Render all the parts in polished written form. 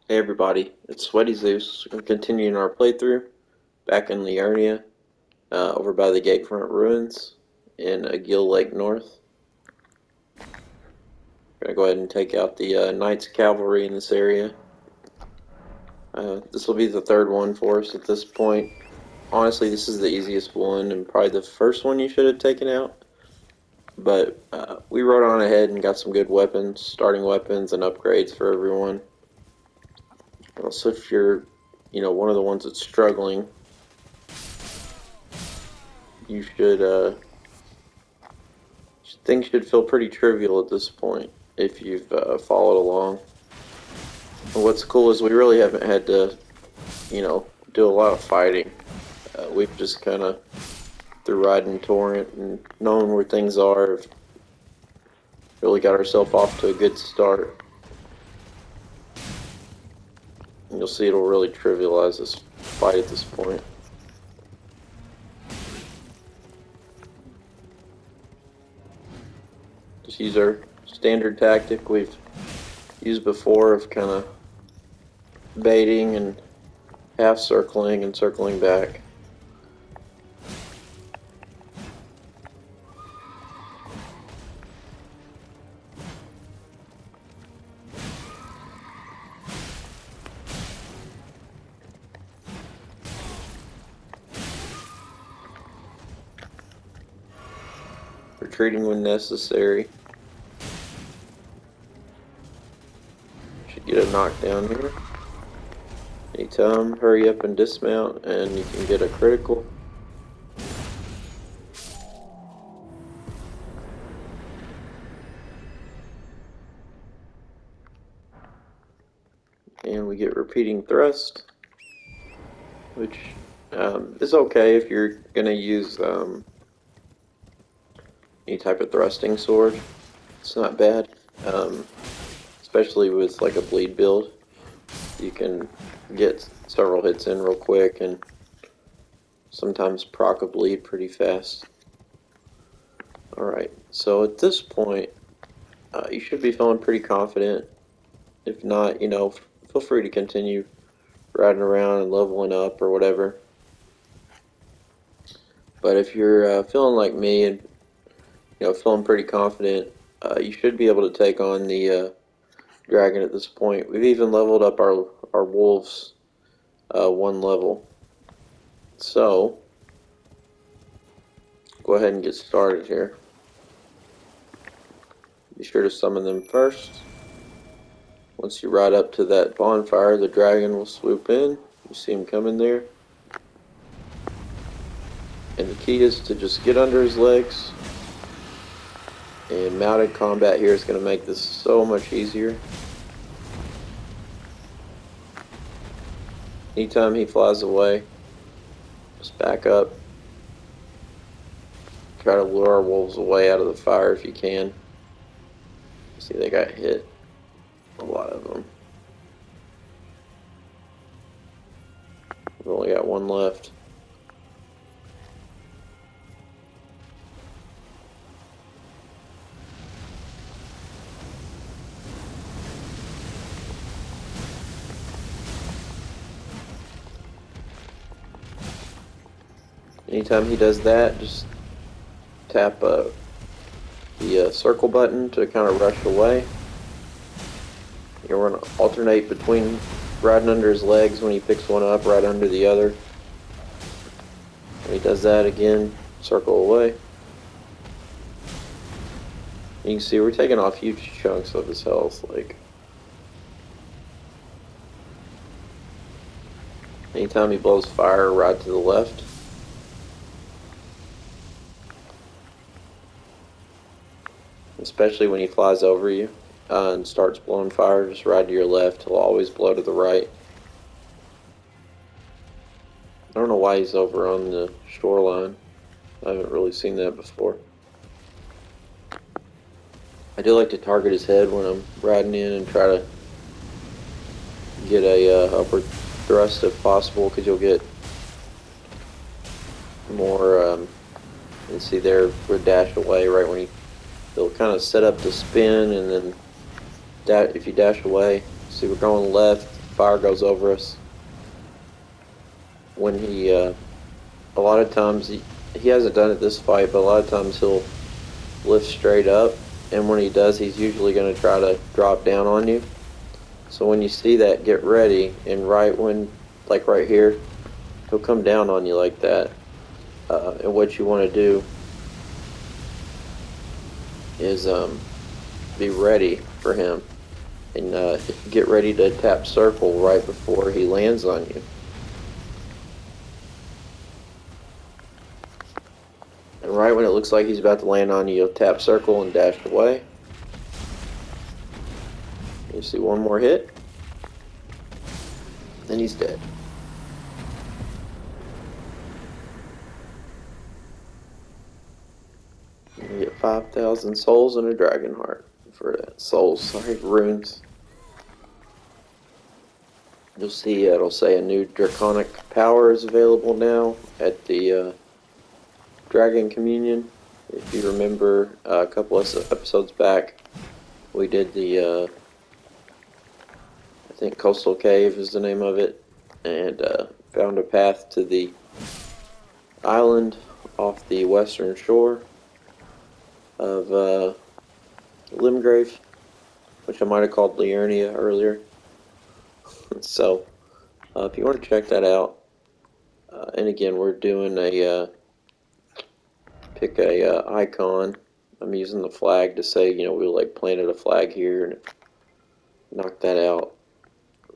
Hey everybody, it's Sweaty Zeus. We're continuing our playthrough back in Liurnia, over by the Gatefront Ruins in Agheel Lake North. Gonna go ahead and take out the Knights Cavalry in this area. This will be the third one for us at this point. Honestly, this is the easiest one and probably the first one you should have taken out. But we rode on ahead and got some good weapons, starting weapons and upgrades for everyone. Also, if you're, one of the ones that's struggling, you should things should feel pretty trivial at this point if you've followed along. And what's cool is we really haven't had to, do a lot of fighting. We've just kind of, through riding Torrent and knowing where things are, really got ourselves off to a good start. And you'll see it'll really trivialize this fight at this point. Just use our standard tactic we've used before of kind of baiting and half circling and circling back. Retreating when necessary. Should get a knockdown here. Anytime, hurry up and dismount, and you can get a critical. And we get repeating thrust, which is okay if you're going to use any type of thrusting sword. It's not bad, especially with like a bleed build. You can get several hits in real quick and sometimes proc a bleed pretty fast. Alright, so at this point, you should be feeling pretty confident. If not, feel free to continue riding around and leveling up or whatever. But if you're feeling like me and feeling pretty confident, you should be able to take on the dragon at this point. We've even leveled up our wolves one level. So go ahead and get started here. Be sure to summon them first. Once you ride up to that bonfire, the dragon will swoop in. You see him coming there. And the key is to just get under his legs. And mounted combat here is going to make this so much easier. Anytime he flies away, just back up. Try to lure our wolves away out of the fire if you can. See, they got hit. A lot of them. We've only got one left. Anytime he does that, just tap the circle button to kind of rush away. You're going to alternate between riding under his legs when he picks one up, right under the other. When he does that again, circle away. You can see we're taking off huge chunks of his health. Like, anytime he blows fire, ride to the left. Especially when he flies over you and starts blowing fire, just ride to your left. He'll always blow to the right. I don't know why he's over on the shoreline. I haven't really seen that before. I do like to target his head when I'm riding in and try to get a upward thrust if possible, because you'll get more. You see there, we're dashed away right when they'll kind of set up to spin, and then if you dash away, see we're going left, fire goes over us. When he, a lot of times, he hasn't done it this fight, but a lot of times he'll lift straight up, and when he does, he's usually going to try to drop down on you. So when you see that, get ready, and right when, like right here, he'll come down on you like that. And what you want to do is be ready for him, and get ready to tap circle right before he lands on you. And right when it looks like he's about to land on you, you'll tap circle and dash away. You see one more hit, then he's dead. You get 5,000 souls and a dragon heart for that. Souls, sorry, runes. You'll see it'll say a new draconic power is available now at the Dragon Communion. If you remember a couple of episodes back, we did the, I think Coastal Cave is the name of it, and found a path to the island off the western shore of Limgrave, which I might have called Liurnia earlier. So, if you want to check that out, and again, we're doing a pick a icon. I'm using the flag to say, you know, we like planted a flag here and knocked that out.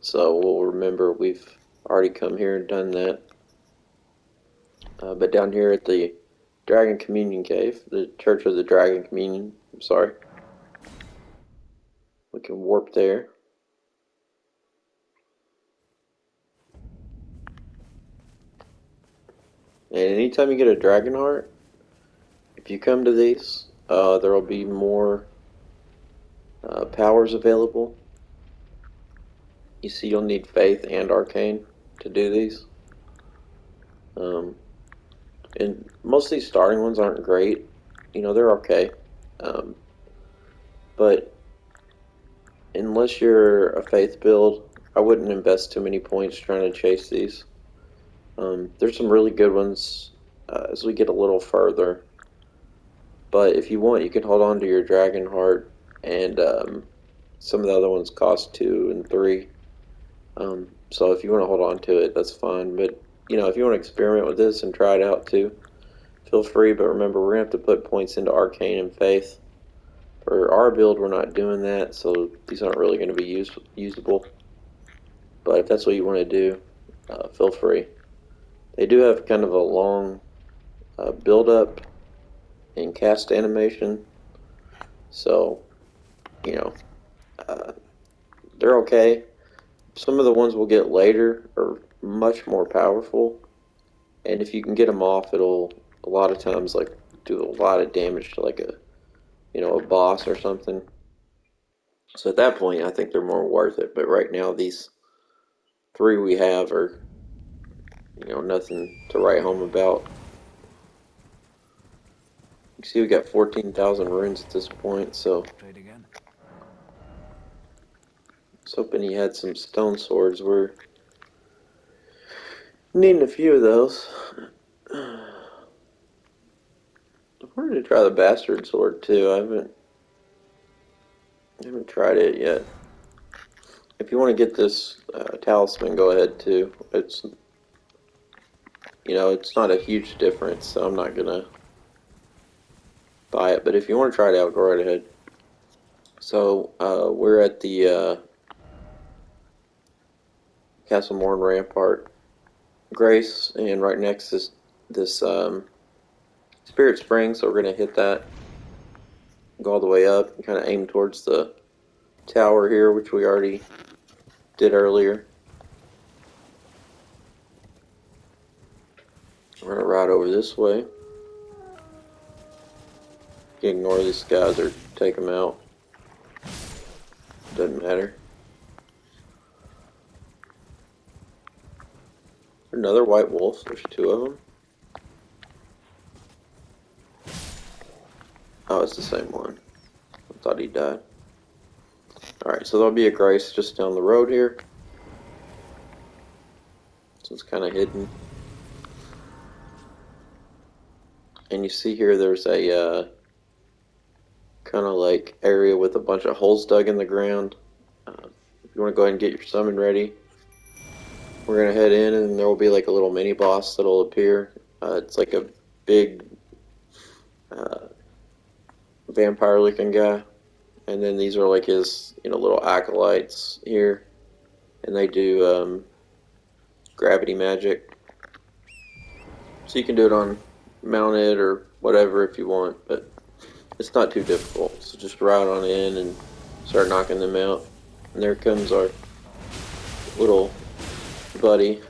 So we'll remember we've already come here and done that. But down here at the Dragon Communion Cave, the Church of the Dragon Communion, I'm sorry, we can warp there. And anytime you get a dragon heart, if you come to these, there will be more powers available. You see, you'll need faith and arcane to do these. And most of these starting ones aren't great. You know, they're okay. But unless you're a faith build, I wouldn't invest too many points trying to chase these. There's some really good ones as we get a little further. But if you want, you can hold on to your dragon heart, and some of the other ones cost 2 and 3. So if you want to hold on to it, that's fine. But you know, if you want to experiment with this and try it out too, feel free. But remember, we're gonna have to put points into arcane and faith. For our build, we're not doing that, so these aren't really going to be usable. But if that's what you want to do, feel free. They do have kind of a long build up and cast animation, so you know they're okay. Some of the ones we'll get later are much more powerful, and if you can get them off, it'll a lot of times like do a lot of damage to like a a boss or something. So at that point, I think they're more worth it. But right now, these 3 we have are nothing to write home about. You see, we got 14,000 runes at this point, so I was hoping he had some stone swords. We're needing a few of those. I wanted to try the bastard sword too. I haven't tried it yet. If you want to get this talisman, go ahead too. It's it's not a huge difference, so I'm not gonna buy it. But if you want to try it out, go right ahead. So we're at the Castle Morne Rampart Grace, and right next is this Spirit Spring, so we're going to hit that, go all the way up, and kind of aim towards the tower here, which we already did earlier. We're going to ride over this way. You can ignore these guys or take them out. Doesn't matter. Another white wolf, there's 2 of them. Oh, it's the same one. I thought he died. Alright, so there'll be a Grace just down the road here. so it's kind of hidden. And you see here there's a kind of like area with a bunch of holes dug in the ground. If you want to go ahead and get your summon ready, we're going to head in, and there will be like a little mini boss that'll appear. It's like a big vampire looking guy. And then these are like his, little acolytes here. And they do gravity magic. So you can do it on mounted or whatever if you want, but it's not too difficult. So just ride on in and start knocking them out. And there comes our little buddy.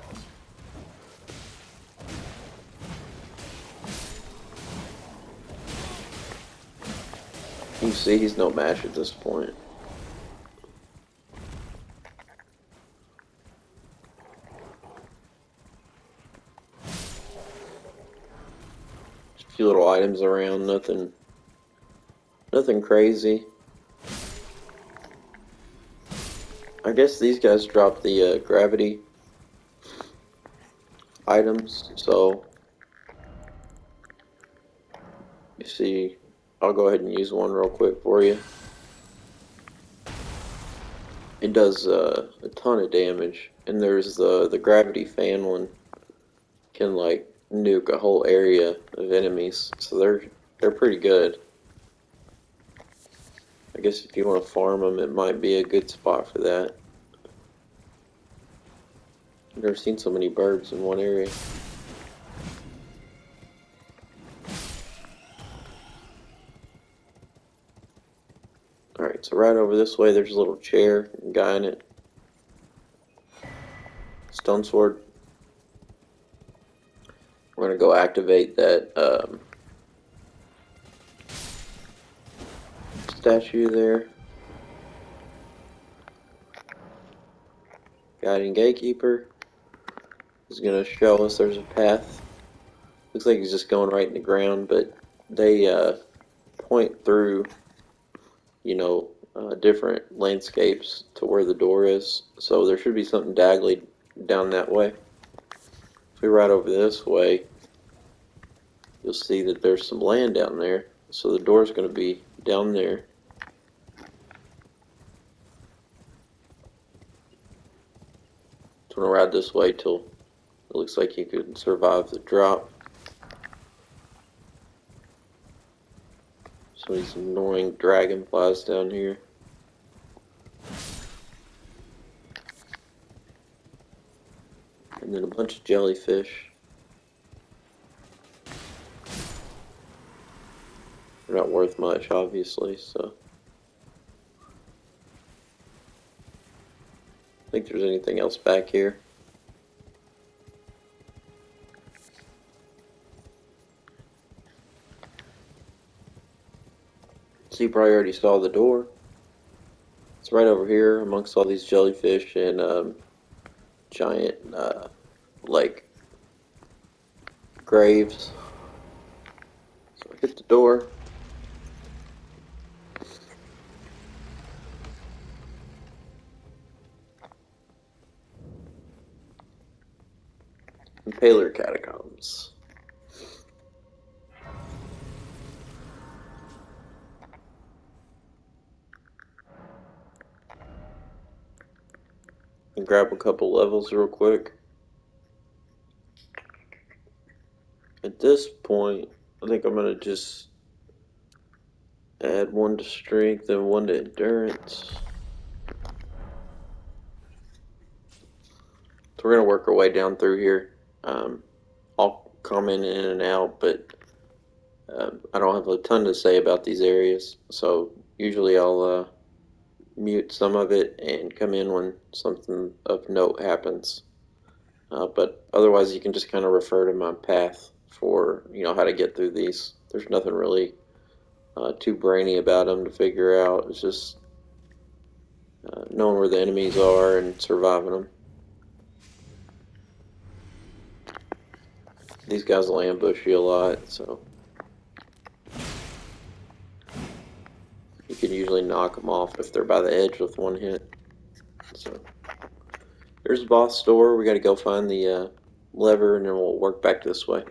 You can see he's no match at this point. Just a few little items around, nothing crazy. I guess these guys drop the gravity items, so you see, I'll go ahead and use one real quick for you. It does a ton of damage, and there's the gravity fan one can like nuke a whole area of enemies, so they're pretty good. I guess if you want to farm them, it might be a good spot for that. I've never seen so many birds in one area. Alright, so right over this way there's a little chair, and a guy in it. Stone sword. We're going to go activate that statue there. Guiding gatekeeper is going to show us there's a path. Looks like he's just going right in the ground, but they point through, different landscapes to where the door is. So there should be something daggly down that way. If we ride over this way, you'll see that there's some land down there. So the door's going to be down there. So I'm going to ride this way till it looks like you could survive the drop. Some of these annoying dragonflies down here. And then a bunch of jellyfish. They're not worth much, obviously, so. I think there's anything else back here. So you probably already saw the door. It's right over here amongst all these jellyfish and giant like graves. So I hit the door. Impaler Catacombs. And grab a couple levels real quick. At this point, I think I'm going to just add one to strength and one to endurance. So we're going to work our way down through here. I'll comment in and out, but I don't have a ton to say about these areas. So usually I'll mute some of it and come in when something of note happens. But otherwise you can just kind of refer to my path for how to get through these. There's nothing really too brainy about them to figure out. It's just knowing where the enemies are and surviving them. These guys will ambush you a lot, so you can usually knock them off if they're by the edge with one hit. So There's the boss door. We gotta go find the lever and then we'll work back this way.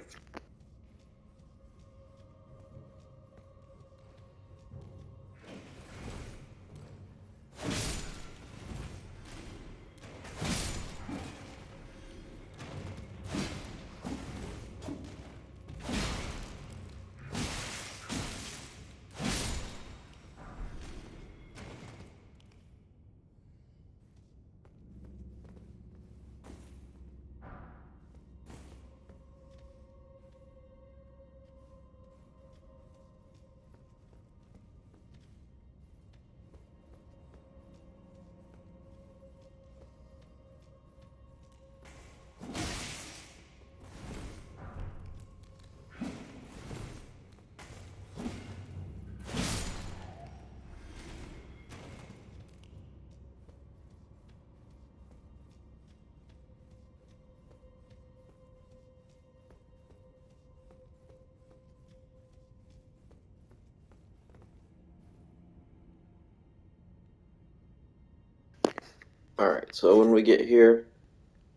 Alright, so when we get here,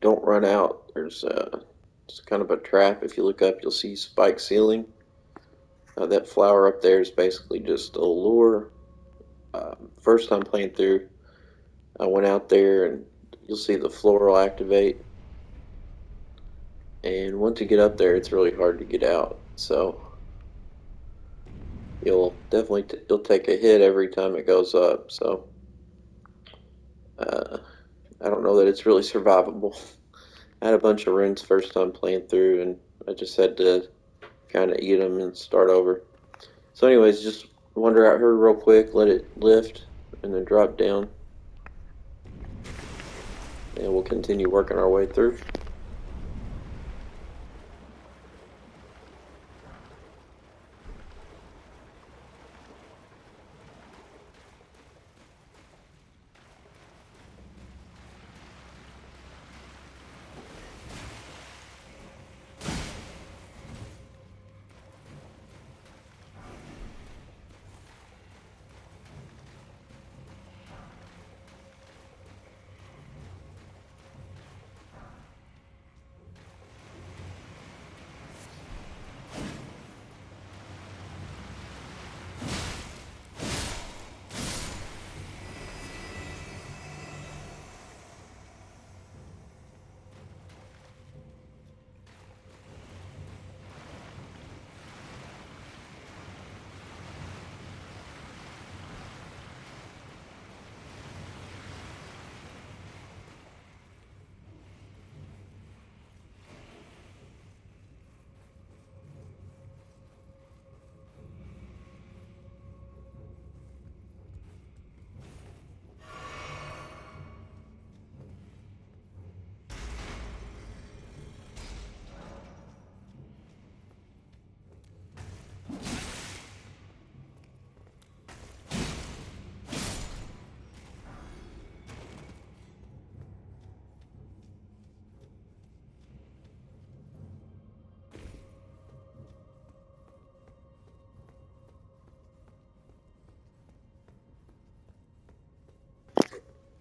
don't run out. There's it's kind of a trap. If you look up, you'll see spike ceiling. That flower up there is basically just a lure. First time playing through, I went out there and you'll see the floral activate. And once you get up there, it's really hard to get out. So you'll definitely you'll take a hit every time it goes up. So I don't know that it's really survivable. I had a bunch of runes first time playing through, and I just had to kind of eat them and start over. So anyways, just wander out here real quick, let it lift, and then drop down. And we'll continue working our way through.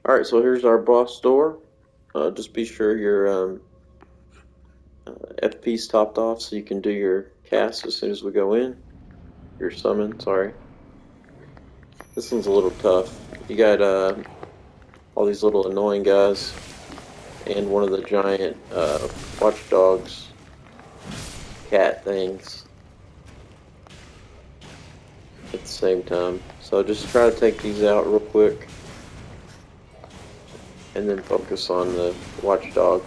Alright, so here's our boss door. Just be sure your FP's topped off so you can do your cast as soon as we go in. Your summon, sorry. This one's a little tough. You got all these little annoying guys and one of the giant watchdogs cat things at the same time. So just try to take these out real quick and then focus on the watchdog.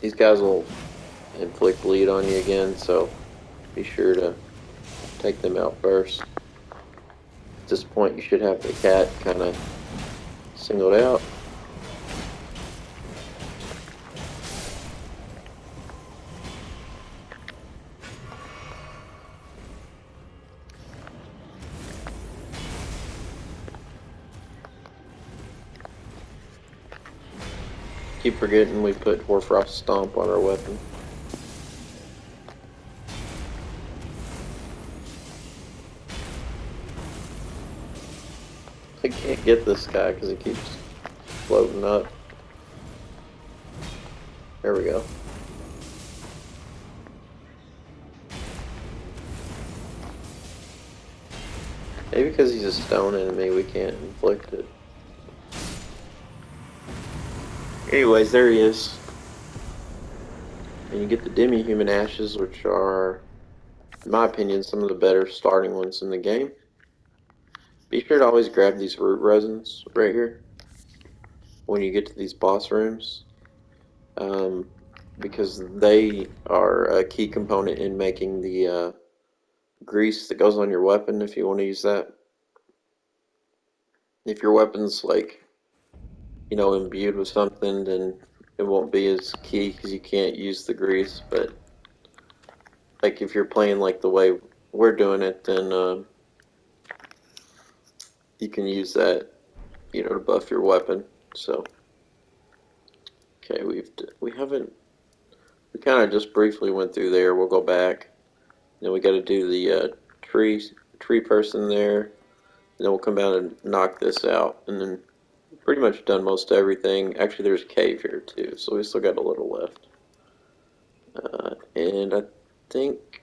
These guys will inflict bleed on you again, so be sure to take them out first. At this point you should have the cat kind of singled out. Keep forgetting we put Hoarfrost Stomp on our weapon. I can't get this guy because he keeps floating up. There we go. Maybe because he's a stone enemy, we can't inflict it. Anyways, there he is. And you get the demi-human ashes, which are, in my opinion, some of the better starting ones in the game. Be sure to always grab these root resins right here when you get to these boss rooms, because they are a key component in making the grease that goes on your weapon if you want to use that. If your weapon's like, you know, imbued with something, then it won't be as key because you can't use the grease. But like if you're playing like the way we're doing it, then you can use that, you know, to buff your weapon. So okay, we haven't, we kind of just briefly went through there. We'll go back. Then we got to do the tree person there. And then we'll come out and knock this out, and then pretty much done most everything. Actually, there's a cave here too, so we still got a little left. And I think,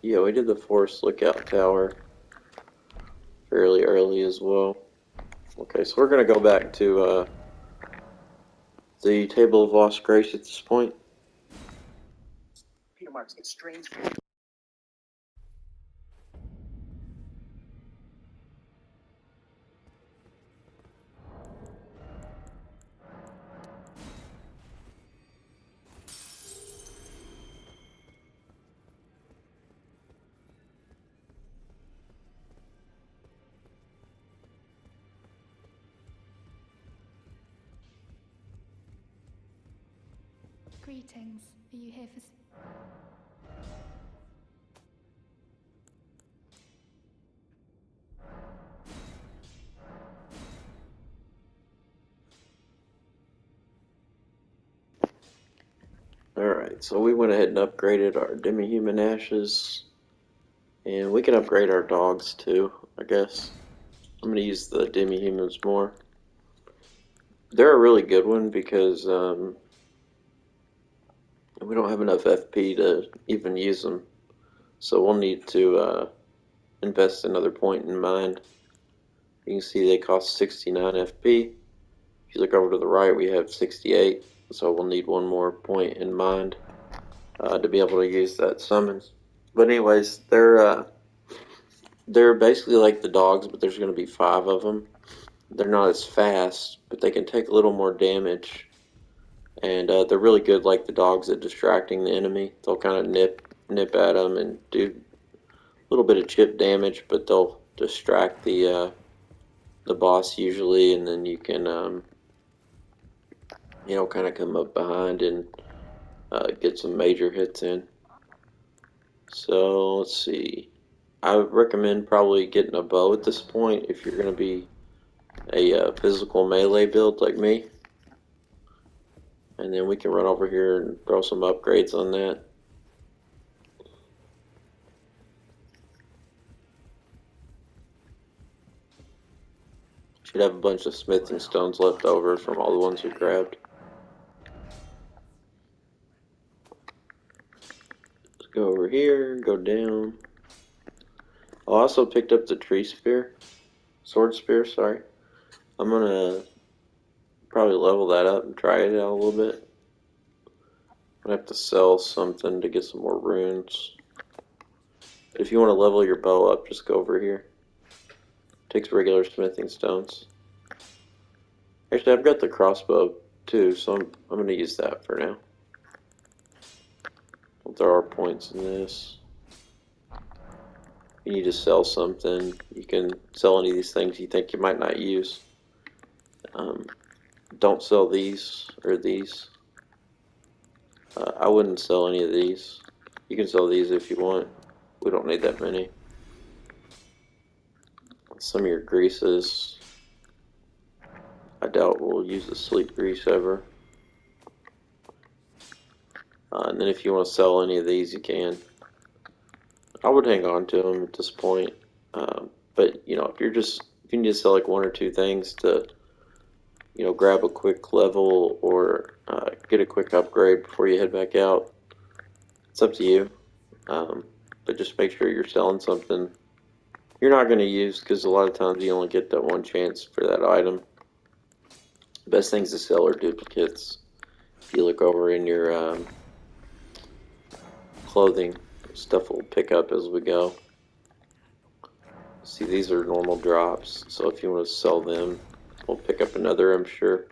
yeah, we did the Forest Lookout Tower fairly early as well. Okay, so we're gonna go back to the Table of Lost Grace at this point. Peter Marks, it's strange. Greetings. Are you here for... Alright, so we went ahead and upgraded our demi-human ashes. And we can upgrade our dogs too, I guess. I'm going to use the demi-humans more. They're a really good one because we don't have enough FP to even use them. So we'll need to invest another point in mind. You can see they cost 69 FP. If you look over to the right, we have 68. So we'll need one more point in mind to be able to use that summons. But anyways, they're basically like the dogs, but there's going to be 5 of them. They're not as fast, but they can take a little more damage. And they're really good like the dogs at distracting the enemy. They'll kind of nip at them and do a little bit of chip damage, but they'll distract the boss usually, and then you can you know, kind of come up behind and get some major hits in. So let's see. I would recommend probably getting a bow at this point if you're going to be a physical melee build like me. And then we can run over here and throw some upgrades on that. Should have a bunch of smithing stones left over from all the ones we grabbed. Let's go over here, go down. I also picked up the sword spear, sorry. I'm gonna probably level that up and try it out a little bit. I'm gonna have to sell something to get some more runes. But if you want to level your bow up, just go over here. It takes regular smithing stones. Actually, I've got the crossbow too, so I'm gonna use that for now. We'll throw our points in this. You need to sell something. You can sell any of these things you think you might not use. Don't sell these or these. I wouldn't sell any of these. You can sell these if you want. We don't need that many. Some of your greases. I doubt we'll use the sleep grease ever. And then if you want to sell any of these, you can. I would hang on to them at this point. But you know, if you're just if you need to sell like one or two things to, you know, grab a quick level or get a quick upgrade before you head back out, it's up to you. But just make sure you're selling something you're not going to use, because a lot of times you only get that one chance for that item. Best things to sell are duplicates. If you look over in your clothing, stuff will pick up as we go. See, these are normal drops, so if you want to sell them, we'll pick up another, I'm sure.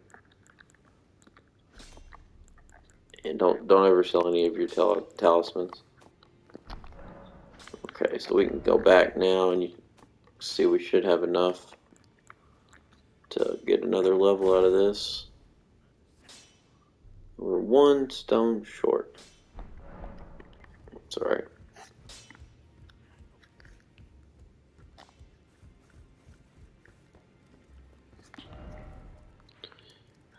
And don't ever sell any of your talismans. Okay, so we can go back now, and you see we should have enough to get another level out of this. We're one stone short. It's alright.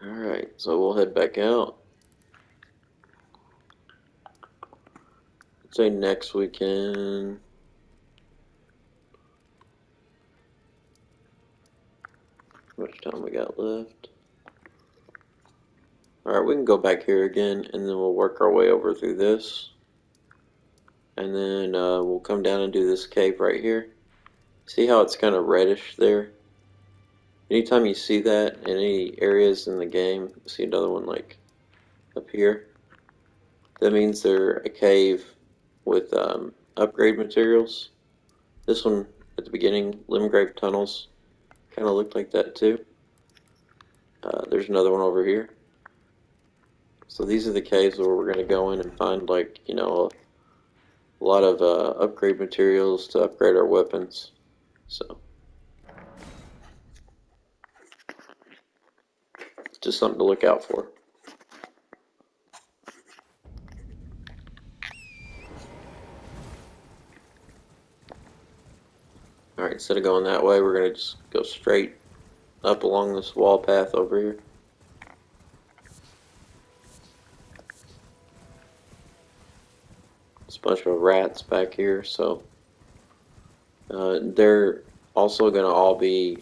Alright, so we'll head back out. Let's say next weekend. How much time we got left? Alright, we can go back here again, and then we'll work our way over through this. And then we'll come down and do this cave right here. See how it's kind of reddish there? Anytime you see that in any areas in the game, see another one like up here, that means they're a cave with upgrade materials. This one at the beginning, Limgrave Tunnels, kind of looked like that too. There's another one over here. So these are the caves where we're going to go in and find, like, you know, a lot of upgrade materials to upgrade our weapons. So just something to look out for. Alright, instead of going that way, we're going to just go straight up along this wall path over here. There's a bunch of rats back here, so they're also going to all be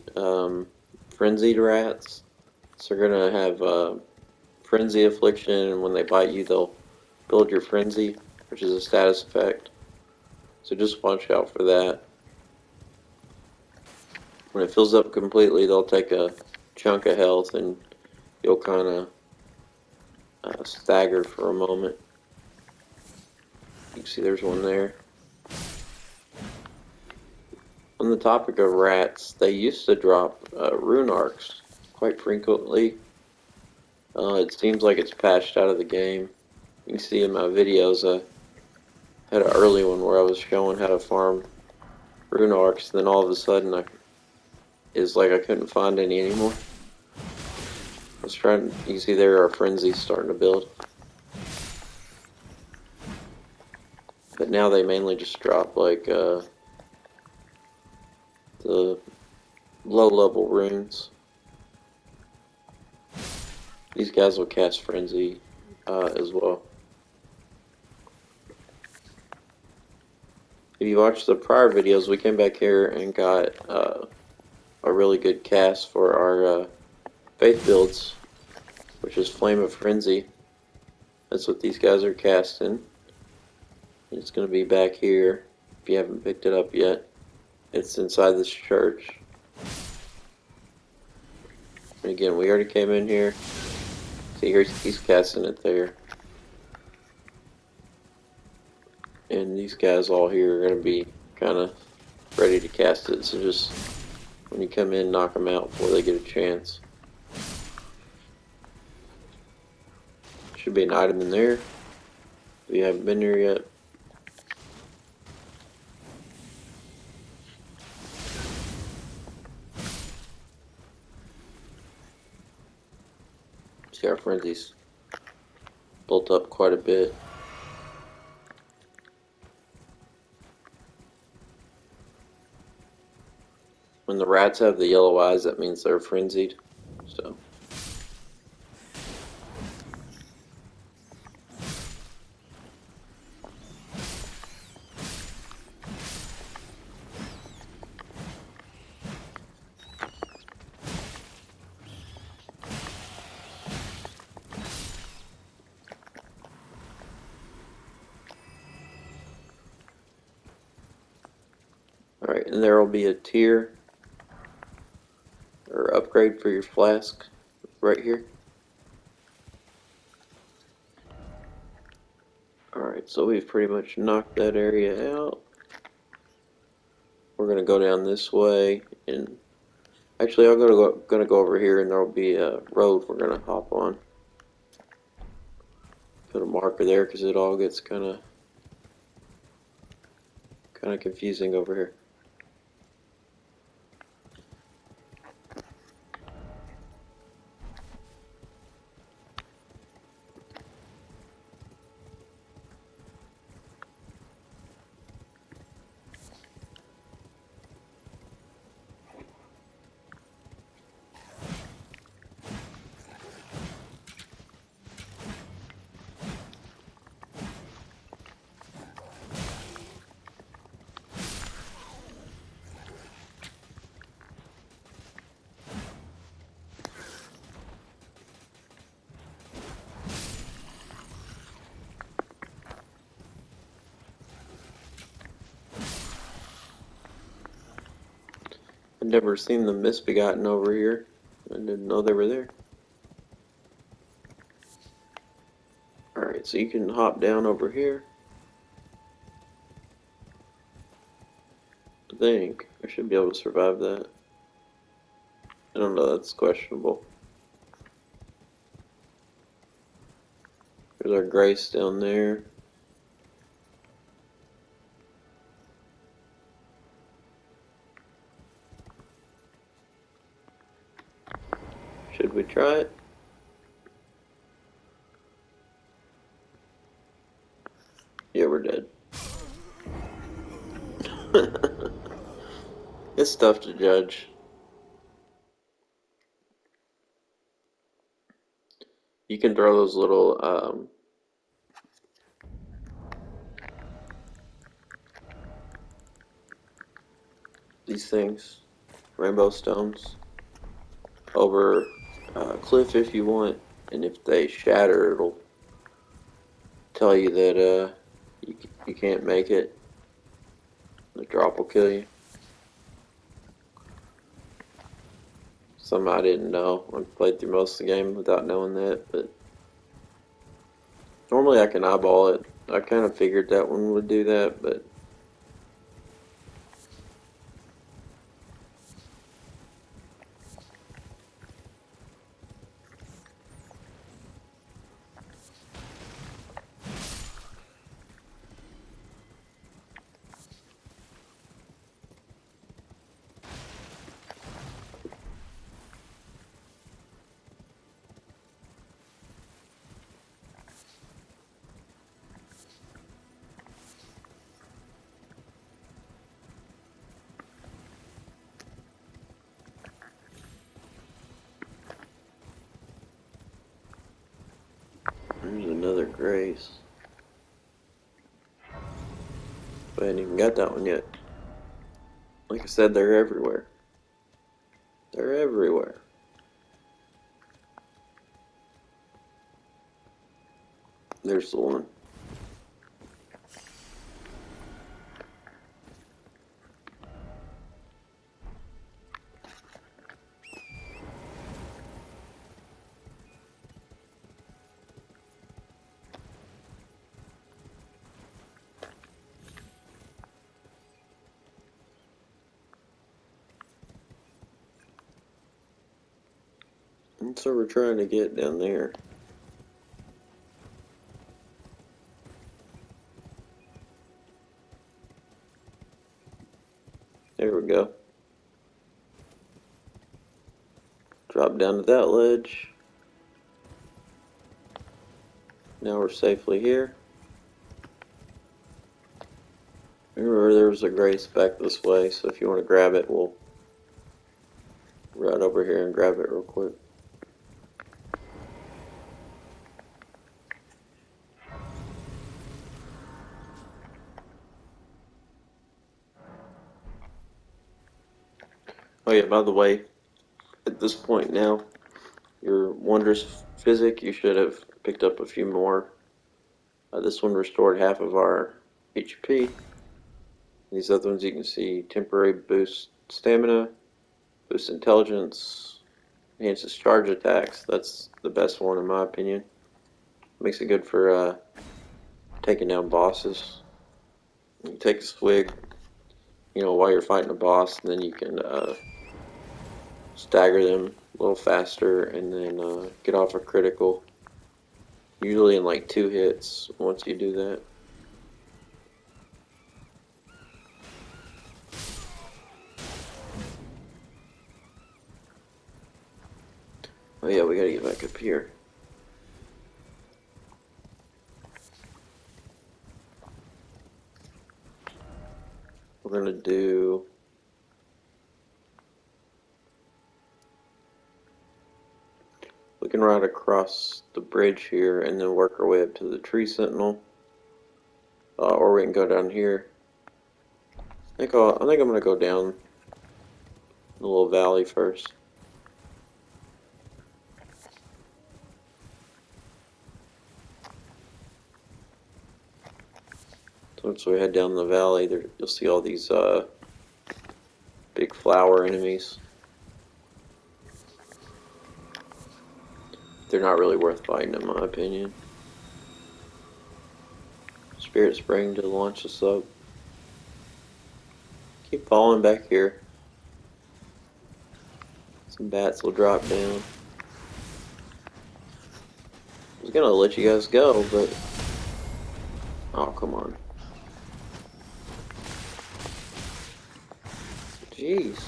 frenzied rats. So they're going to have frenzy affliction, and when they bite you, they'll build your frenzy, which is a status effect. So just watch out for that. When it fills up completely, they'll take a chunk of health, and you'll kind of stagger for a moment. You can see there's one there. On the topic of rats, they used to drop rune arcs quite frequently. It seems like it's patched out of the game. You can see in my videos, I had an early one where I was showing how to farm rune arcs, and then all of a sudden it's like I couldn't find any anymore. I was trying, you can see there are frenzies starting to build. But now they mainly just drop like the low level runes. These guys will cast frenzy as well. If you watched the prior videos, we came back here and got a really good cast for our faith builds, which is Flame of Frenzy. That's what these guys are casting. It's going to be back here if you haven't picked it up yet. It's inside this church. And again, we already came in here. See, he's casting it there. And these guys all here are going to be kind of ready to cast it. So just when you come in, knock them out before they get a chance. Should be an item in there if you haven't been there yet. See, our frenzies built up quite a bit. When the rats have the yellow eyes, that means they're frenzied. So. and there will be a tier or upgrade for your flask right here. Alright, so we've pretty much knocked that area out. We're going to go down this way, and actually I'm gonna go over here, and there will be a road we're going to hop on. Put a marker there because it all gets kind of confusing over here. I've never seen the Misbegotten over here. I didn't know they were there. Alright, so you can hop down over here. I think I should be able to survive that. I don't know, that's questionable. There's our Grace down there. Should we try it? Yeah, we're dead. It's tough to judge. You can throw those little, these things, rainbow stones, over a cliff if you want, and if they shatter, it'll tell you that you can't make it. The drop will kill you. Something I didn't know. I played through most of the game without knowing that, but normally I can eyeball it. I kind of figured that one would do that, but there's another Grace. But I hadn't even got that one yet. Like I said, they're everywhere. They're everywhere. There's the one. And so we're trying to get down there. There we go. Drop down to that ledge. Now we're safely here. Remember, there's a Grace back this way, so if you want to grab it, we'll run over here and grab it real quick. Oh yeah, by the way, at this point now, your Wondrous Physic, you should have picked up a few more. This one restored half of our HP. These other ones you can see temporary boost stamina, boost intelligence, enhances charge attacks. That's the best one in my opinion. Makes it good for taking down bosses. You take a swig, while you're fighting a boss, and then you can stagger them a little faster, and then get off a critical. Usually in like 2 hits once you do that. Oh yeah, we gotta get back up here. We're gonna do we can ride across the bridge here and then work our way up to the tree sentinel. Or we can go down here. I think I'm gonna go down the little valley first. So once we head down the valley, there you'll see all these big flower enemies. They're not really worth fighting in my opinion. Spirit Spring to launch us up. Keep falling back here. Some bats will drop down. I was gonna let you guys go, but oh, come on. Jeez.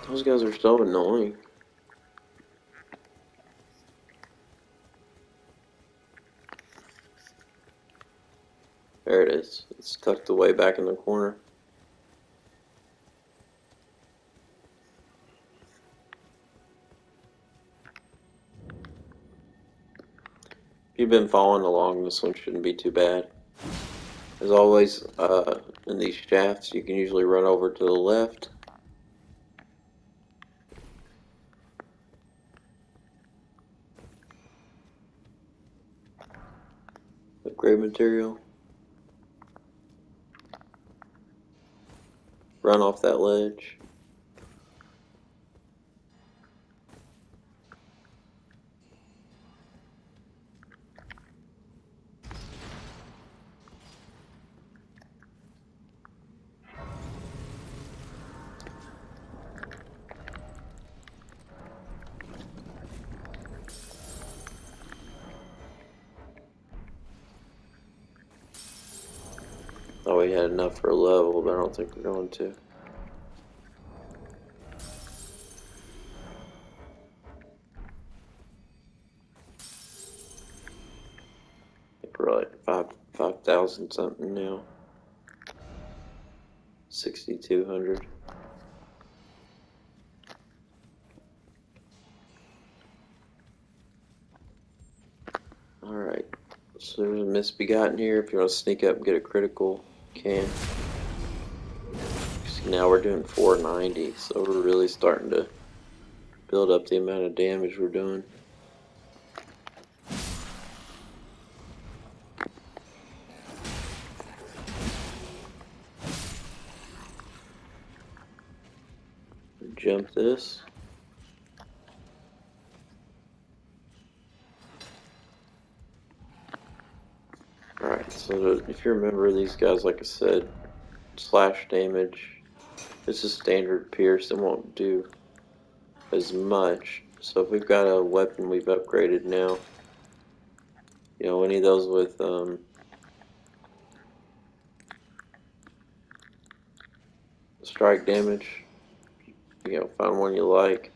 Those guys are so annoying. There it is. It's tucked away back in the corner. If you've been following along, this one shouldn't be too bad. As always, in these shafts, you can usually run over to the left. Upgrade material. Run off that ledge. Oh, we had enough for a level, but I don't think we're going to. I think we're like 5,000 something now. 6,200. Alright. So there's a misbegotten here. If you want to sneak up and get a critical, you can. See, now we're doing 490, so we're really starting to build up the amount of damage we're doing. Jump this. Alright, so if you remember, these guys, like I said, slash damage. This is standard pierce, it won't do as much. So if we've got a weapon we've upgraded now, any of those with strike damage, find one you like.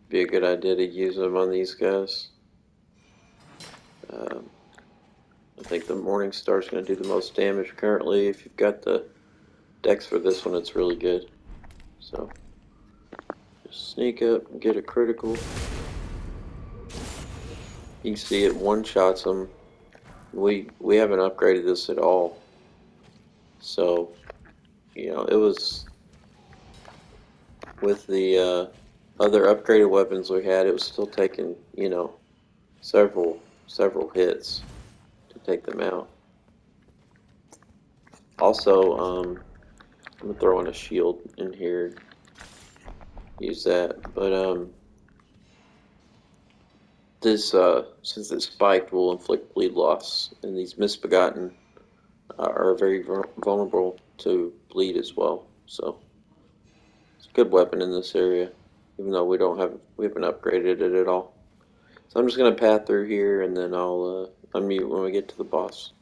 Be a good idea to use them on these guys. I think the Morning Star is going to do the most damage currently. If you've got the dex for this one, it's really good. So just sneak up and get a critical. You can see it one-shots them. We haven't upgraded this at all. So, it was with the other upgraded weapons we had, it was still taking, several hits to take them out. Also, I'm gonna throw in a shield in here, use that. But this since it's spiked, will inflict bleed loss, and these misbegotten are very vulnerable to bleed as well. So it's a good weapon in this area, even though we haven't upgraded it at all. So I'm just gonna path through here, and then I'll unmute when we get to the boss.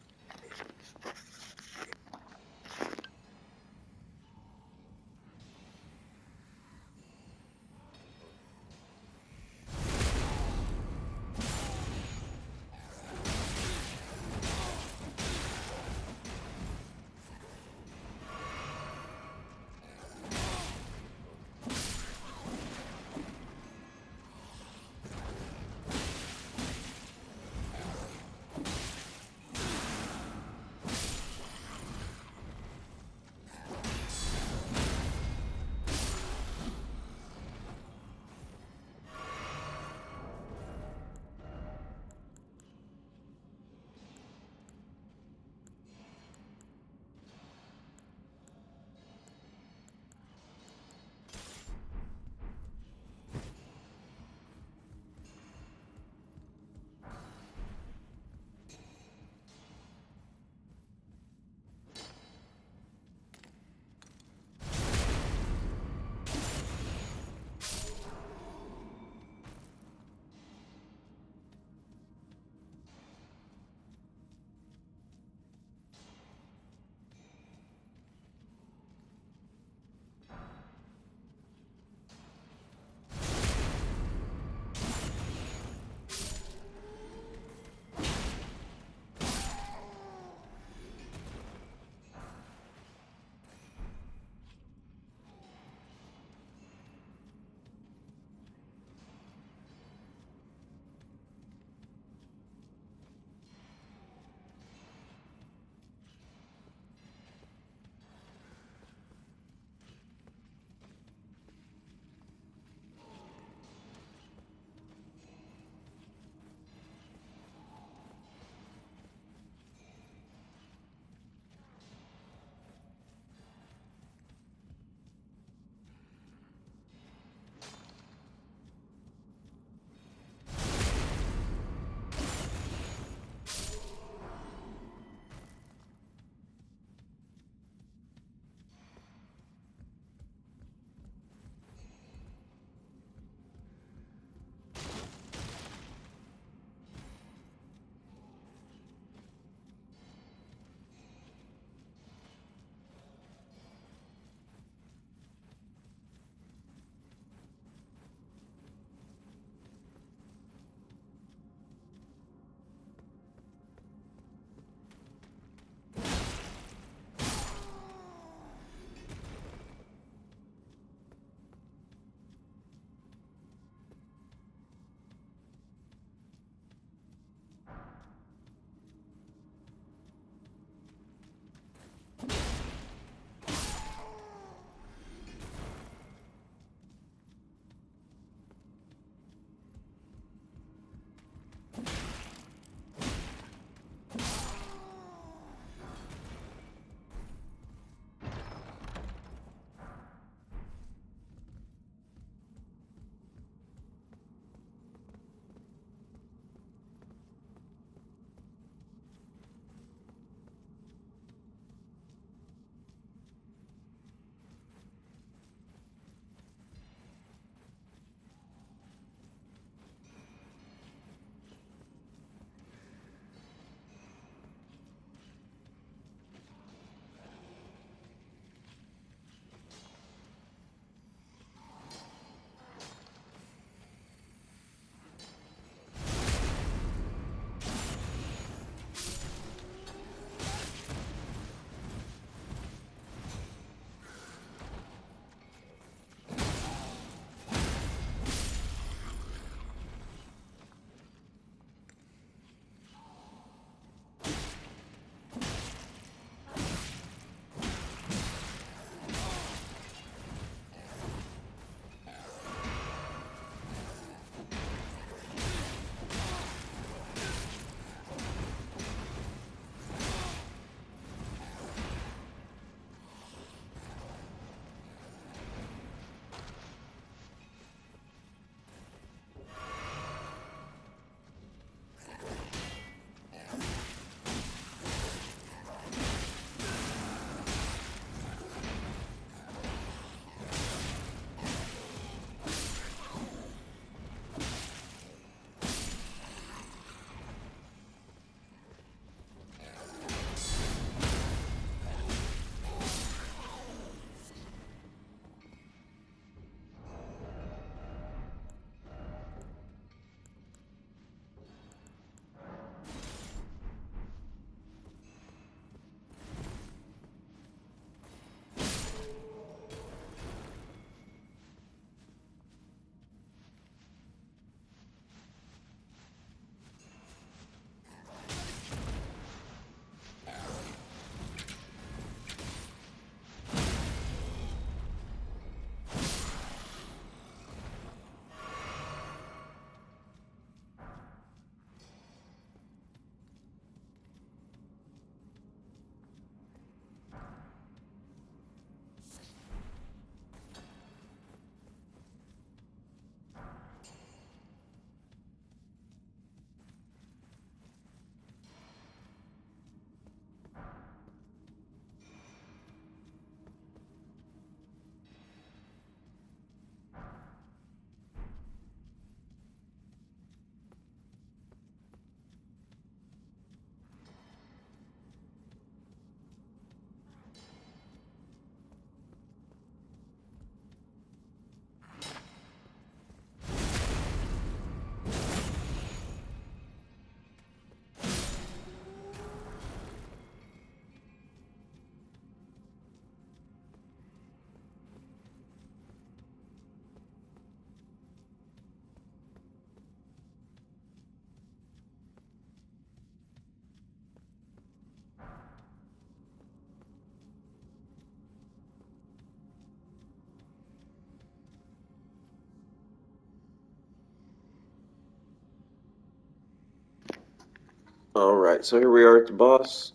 Alright, so here we are at the boss.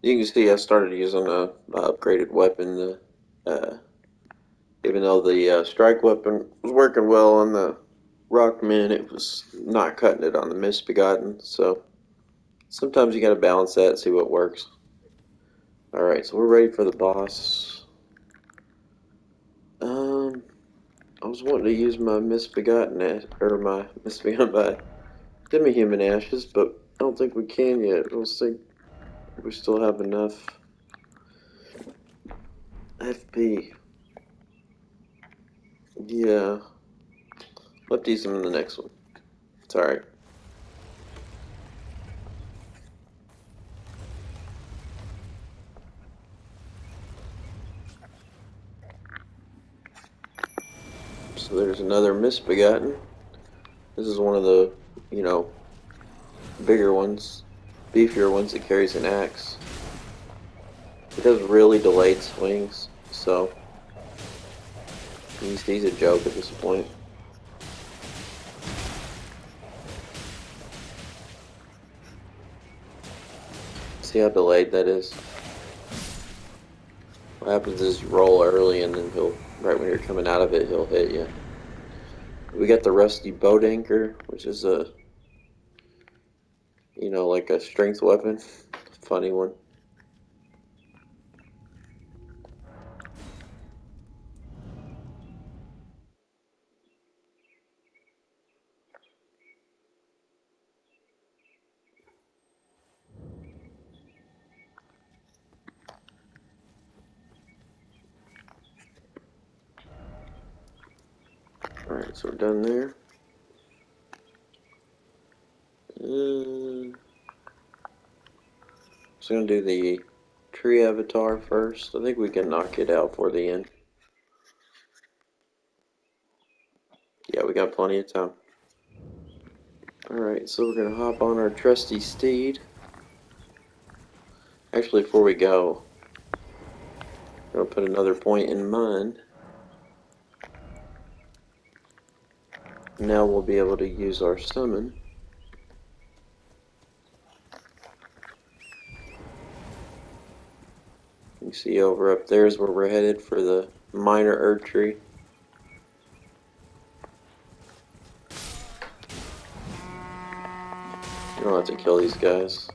You can see I started using a upgraded weapon. Even though the strike weapon was working well on the Rockman, it was not cutting it on the Misbegotten. So sometimes you gotta balance that and see what works. Alright, so we're ready for the boss. I was wanting to use my Misbegotten or my Misbegotten by Demi-Human Ashes, but I don't think we can yet. We'll see. We still have enough FP. Yeah. Let's use them in the next one. It's alright. So there's another Misbegotten. This is one of the, you know, bigger ones, beefier ones that carries an axe. It has really delayed swings, so he's a joke at this point. See how delayed that is? What happens is you roll early and then right when you're coming out of it, he'll hit you. We got the rusty boat anchor, which is like a strength weapon. Funny one. Alright, so we're done there. Just gonna do the tree avatar first. I think we can knock it out for the end. Yeah, we got plenty of time. Alright, so we're gonna hop on our trusty steed. Actually, before we go, I'm gonna put another point in mind. Now we'll be able to use our summon. You see over up there is where we're headed for the minor Erd tree. You don't have to kill these guys.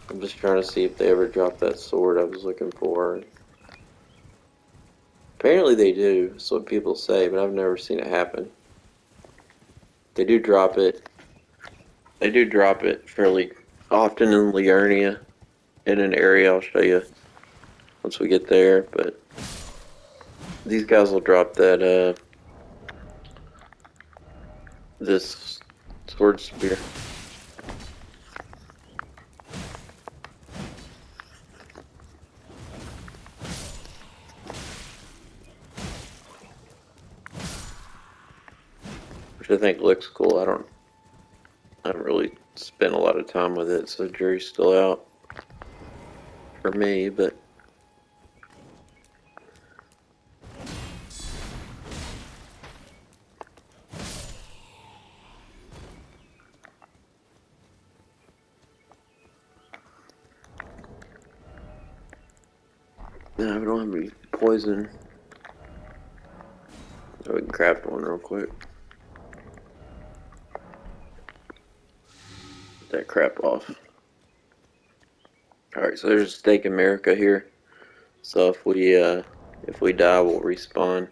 I'm just trying to see if they ever drop that sword I was looking for. Apparently they do, that's what people say, but I've never seen it happen. They do drop it. They do drop it fairly often in Liurnia, in an area I'll show you once we get there, but these guys will drop that, this sword spear. Which I think looks cool. I don't really spend a lot of time with it, so the jury's still out for me, but no, we don't have any poison. So we can craft one real quick. Get that crap off. Alright, so there's a stake America here. So if we die, we'll respawn.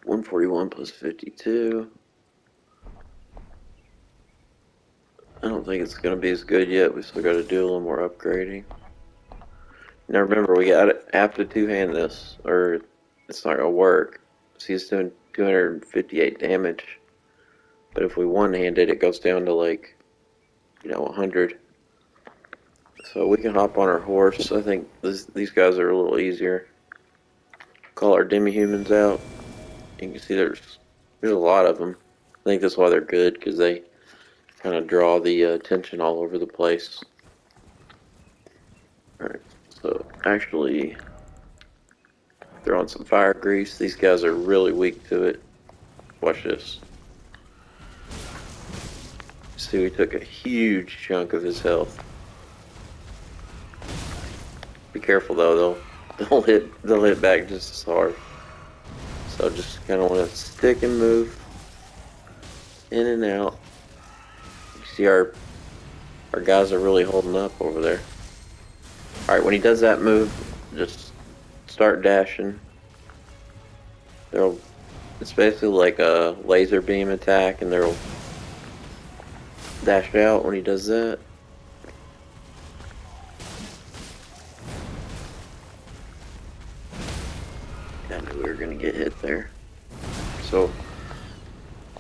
141 plus 52. I don't think it's gonna be as good yet. We still gotta do a little more upgrading. Now remember, we have to two-hand this, or it's not gonna work. See, it's doing 258 damage. But if we one-hand it, it goes down to 100. So we can hop on our horse. I think these guys are a little easier. Call our demi-humans out. You can see there's a lot of them. I think that's why they're good, because they kind of draw the attention all over the place. Alright, so actually, Throwing some fire grease. These guys are really weak to it. Watch this. See, we took a huge chunk of his health. Be careful though, they'll hit back just as hard. So just kind of want to stick and move in and out. You see our guys are really holding up over there. All right, when he does that move, just start dashing. It's basically like a laser beam attack, and they'll dash out when he does that. I knew we were gonna get hit there. So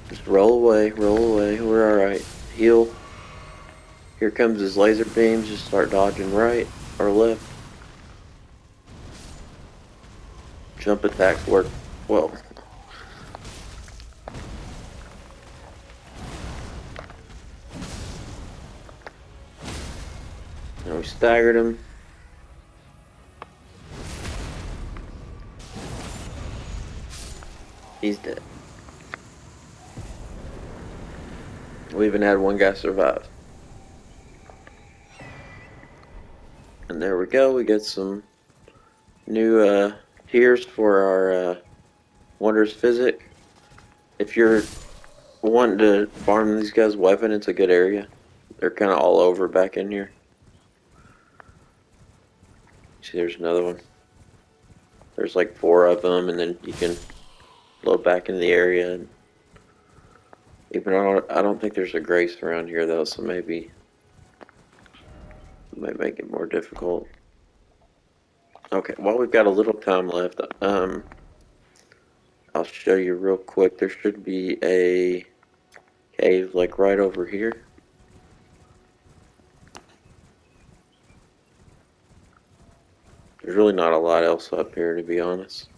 just roll away, we're alright. Heal. Here comes his laser beams, just start dodging right or left. Jump attacks work well. Now we staggered him. He's dead. We even had one guy survive. And there we go, we get some new tiers for our Wondrous Physic. If you're wanting to farm these guys' weapon, it's a good area. They're kind of all over back in here. See, there's another one. There's like 4 of them, and then you can load back into the area. And even I don't think there's a grace around here though, so maybe it might make it more difficult. Okay, while we've got a little time left, I'll show you real quick. There should be a cave like right over here. There's really not a lot else up here, to be honest.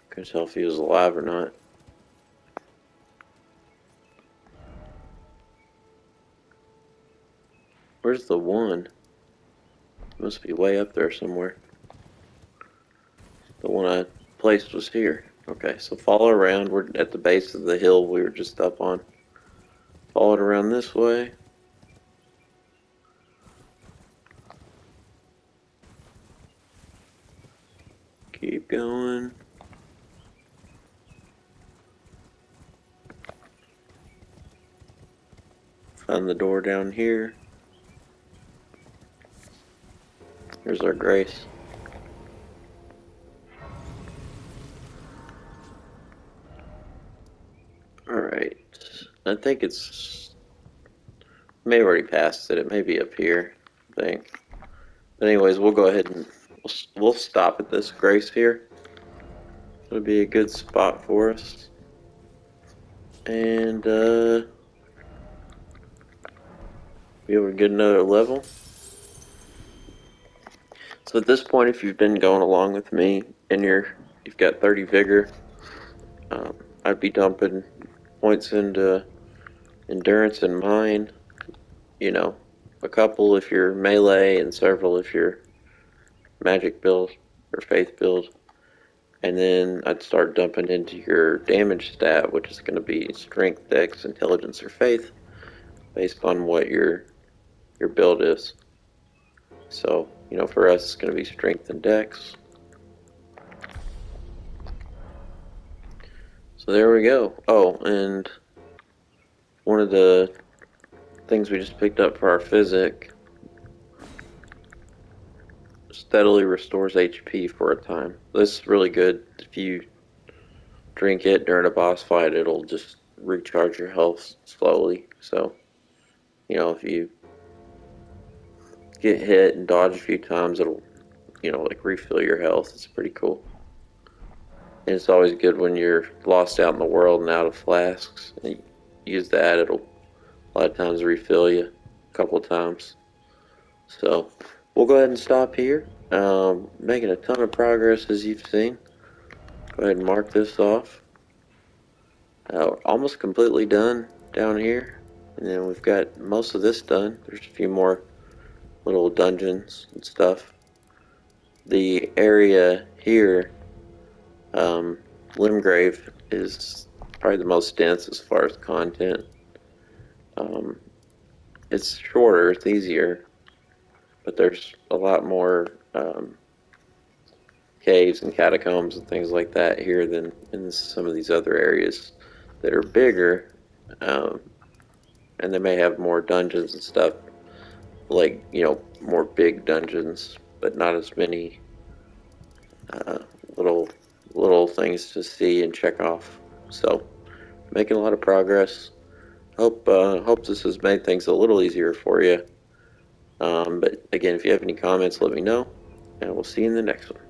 Couldn't tell if he was alive or not. Where's the one? Must be way up there somewhere. The one I placed was here. Okay, so follow around. We're at the base of the hill we were just up on. Follow it around this way. Keep going. Find the door down here. Here's our grace. Alright. I think it's... may have already passed it. It may be up here, I think. But anyways, we'll go ahead and we'll stop at this grace here. It'll be a good spot for us. And be able to get another level. So at this point, if you've been going along with me and you've got 30 vigor, I'd be dumping points into endurance and mine. You know, a couple if you're melee and several if you're magic build or faith build. And then I'd start dumping into your damage stat, which is going to be strength, dex, intelligence, or faith, based on what your build is. So, you know, for us, it's going to be strength and dex. So there we go. Oh, and one of the things we just picked up for our physic steadily restores HP for a time. This is really good. If you drink it during a boss fight, it'll just recharge your health slowly. So, you know, if you get hit and dodge a few times, it'll, you know, like refill your health. It's pretty cool. And it's always good when you're lost out in the world and out of flasks. And you use that, it'll a lot of times refill you a couple of times. So we'll go ahead and stop here. Making a ton of progress as you've seen. Go ahead and mark this off. Almost completely done down here. And then we've got most of this done. There's a few more little dungeons and stuff. The area here, Limgrave, is probably the most dense as far as content. It's shorter, it's easier, but there's a lot more caves and catacombs and things like that here than in some of these other areas that are bigger, um, and they may have more dungeons and stuff, like, more big dungeons, but not as many uh, little little things to see and check off. So, making a lot of progress. Hope this has made things a little easier for you. But again, if you have any comments, let me know, and we'll see you in the next one.